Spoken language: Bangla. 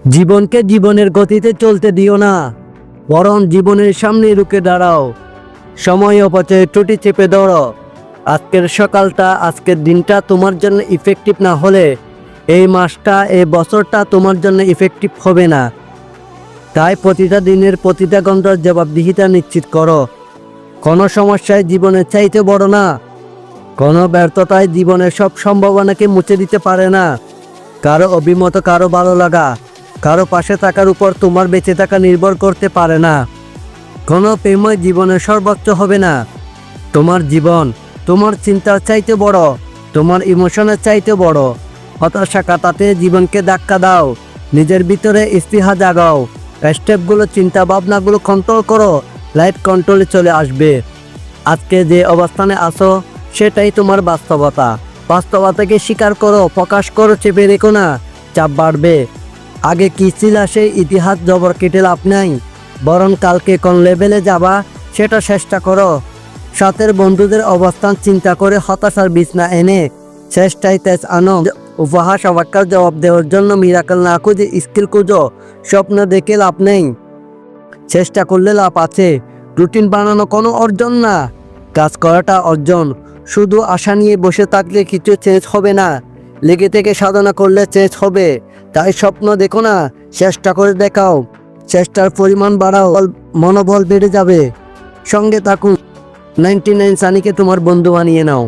জীবনকে জীবনের গতিতে চলতে দিও না, বরং জীবনের সামনে রুখে দাঁড়াও। সময় অপচয়ে ত্রুটি চেপে ধরো। আজকের সকালটা, আজকের দিনটা তোমার জন্য ইফেক্টিভ না হলে এই মাসটা, এই বছরটা তোমার জন্য ইফেক্টিভ হবে না। তাই প্রতিটা দিনের প্রতিটা ঘন্টার জবাবদিহিতা নিশ্চিত করো। কোনো সমস্যায় জীবনের চাইতে বড় না, কোনো ব্যর্থতায় জীবনের সব সম্ভাবনাকে মুছে দিতে পারে না। কারো অভিমত, কারো ভালো লাগা, কারো পাশে থাকার উপর তোমার বেঁচে থাকা নির্ভর করতে পারে না। কোনো প্রেমই জীবনের সর্বোচ্চ হবে না। তোমার জীবন তোমার চিন্তার চাইতে বড়, তোমার ইমোশনের চাইতে বড়। হতাশা কাটাতে জীবনকে ধাক্কা দাও, নিজের ভিতরে স্পৃহা জাগাও। স্টেপগুলো, চিন্তা ভাবনাগুলো কন্ট্রোল করো, লাইফ কন্ট্রোলে চলে আসবে। আজকে যে অবস্থানে আছো সেটাই তোমার বাস্তবতা। বাস্তবতাকে স্বীকার করো, প্রকাশ করো, চেপে রেখো না, চাপ বাড়বে। আগে কি ছিল সেই ইতিহাস জবর কেটে লাভ নাই, বরং কালকে কোন লেভেলে যাবা সেটা চেষ্টা করো। সাথের বন্ধুদের অবস্থান চিন্তা করে হতাশার বীজ না এনে চেষ্টায় তেজ আনো। উপহাস অবাক্যার জবাব দেওয়ার জন্য মিরাকেল না খুঁজে স্কিল খুঁজো। স্বপ্ন দেখে লাভ নেই, চেষ্টা করলে লাভ আছে। রুটিন বানানো কোনো অর্জন না, কাজ করাটা অর্জন। শুধু আশা নিয়ে বসে থাকলে কিছু চেঞ্জ হবে না, লেগে থেকে সাধনা করলে চেঞ্জ হবে। তাই স্বপ্ন দেখো না, চেষ্টা করে দেখাও। চেষ্টার পরিমাণ বাড়াও, মনোবল বেড়ে যাবে। সঙ্গে থাকুন। 99 সানিকে তোমার বন্ধু বানিয়ে নাও।